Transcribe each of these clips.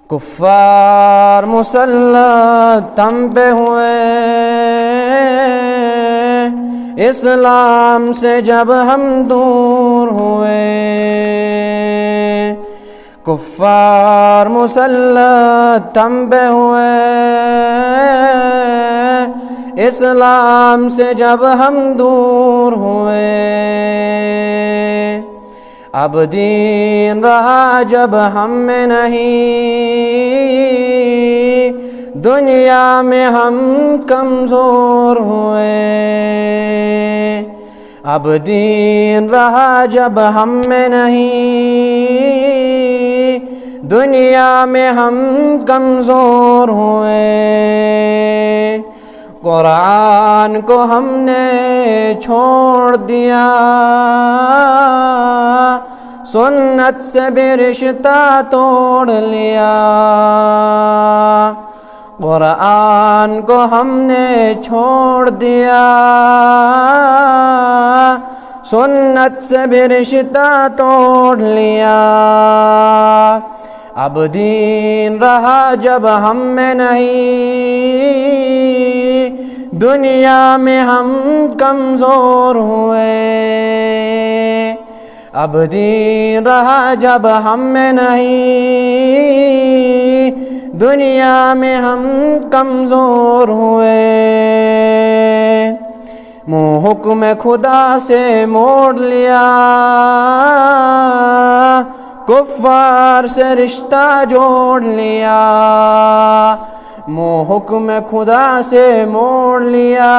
کفار مسلط ہم پہ ہوئے، اسلام سے جب ہم دور ہوئے، کفار مسلط ہم پہ ہوئے، اسلام سے جب ہم دور ہوئے، اب دین رہا جب ہم میں نہیں، دنیا میں ہم کمزور ہوئے، اب دین رہا جب ہم میں نہیں، دنیا میں ہم کمزور ہوئے، قرآن کو ہم نے چھوڑ دیا، سنت سے بھی رشتہ توڑ لیا، قرآن کو ہم نے چھوڑ دیا، سنت سے بھی رشتہ توڑ لیا، اب دین رہا جب ہم میں نہیں، دنیا میں ہم کمزور ہوئے، اب دین رہا جب ہم میں نہیں، دنیا میں ہم کمزور ہوئے، منہ حکم خدا سے موڑ لیا، کفار سے رشتہ جوڑ لیا، منہ حکم خدا سے موڑ لیا،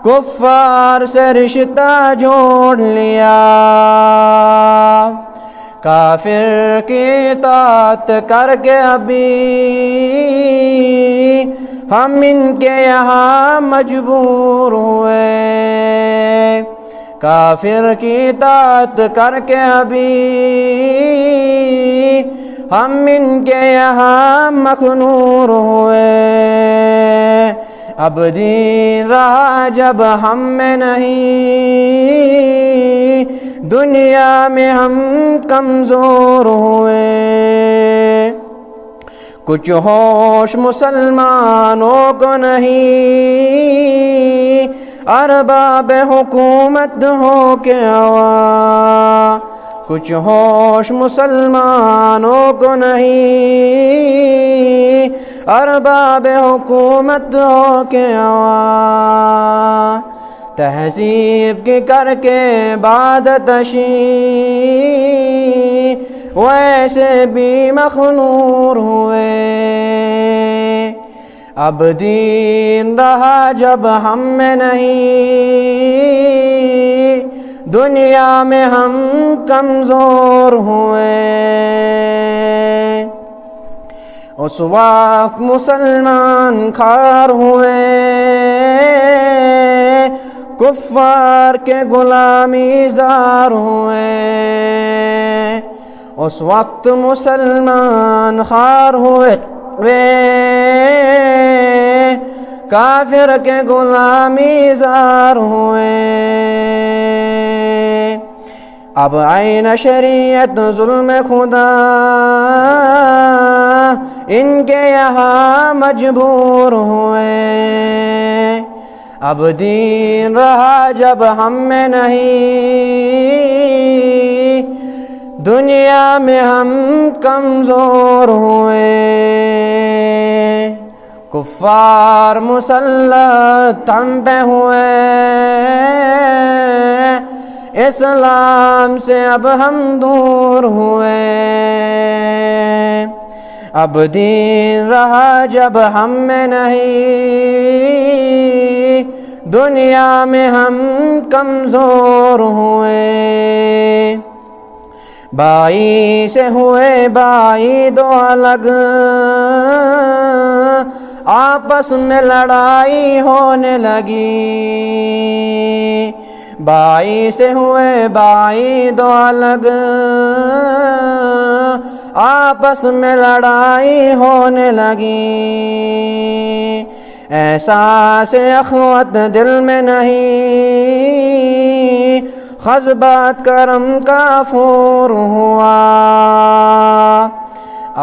کفار سے رشتہ جوڑ لیا، کافر کی اطاعت کر کے ابھی ہم ان کے یہاں مجبور ہوئے، کافر کی اطاعت کر کے ابھی ہم ان کے یہاں مخنور ہوئے، اب دین رہا جب ہم میں نہیں، دنیا میں ہم کمزور ہوئے، کچھ ہوش مسلمانوں کو نہیں، ارباب حکومت ہو کے عوام، کچھ ہوش مسلمانوں کو نہیں، ارباب حکومت ہو کے عوام، تہذیب کی کر کے عبادت اشی، ویسے بھی مخنور ہوئے، اب دین رہا جب ہم میں نہیں، دنیا میں ہم کمزور ہوئے، اس وقت مسلمان خوار ہوئے، کفار کے غلامی زار ہوئے، اس وقت مسلمان خوار ہوئے، کافر کے غلامی زار ہوئے، اب عین شریعت ظلم خدا ان کے یہاں مجبور ہوئے، اب دین رہا جب ہم میں نہیں، دنیا میں ہم کمزور ہوئے، کفار مسلط ہم پہ ہوئے، اسلام سے اب ہم دور ہوئے، اب دین رہا جب ہم میں نہیں، دنیا میں ہم کمزور ہوئے، بائی سے ہوئے بائی دو الگ، آپس میں لڑائی ہونے لگی، بائی سے ہوئے بائی دو الگ، آپس میں لڑائی ہونے لگی، احساس اخوت دل میں نہیں، خضبات کرم کا پھور ہوا،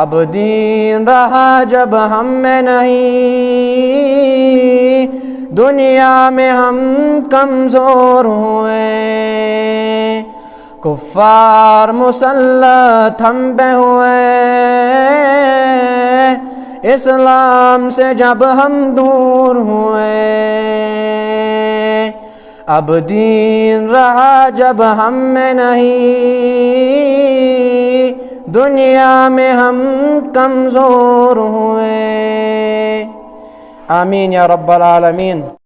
اب دین رہا جب ہم میں نہیں، دنیا میں ہم کمزور ہوئے، کفار مسلط ہم پہ ہوئے، اسلام سے جب ہم دور ہوئے، اب دین رہا جب ہم میں نہیں، دنیا میں ہم کمزور ہوئے۔ آمین یا رب العالمین۔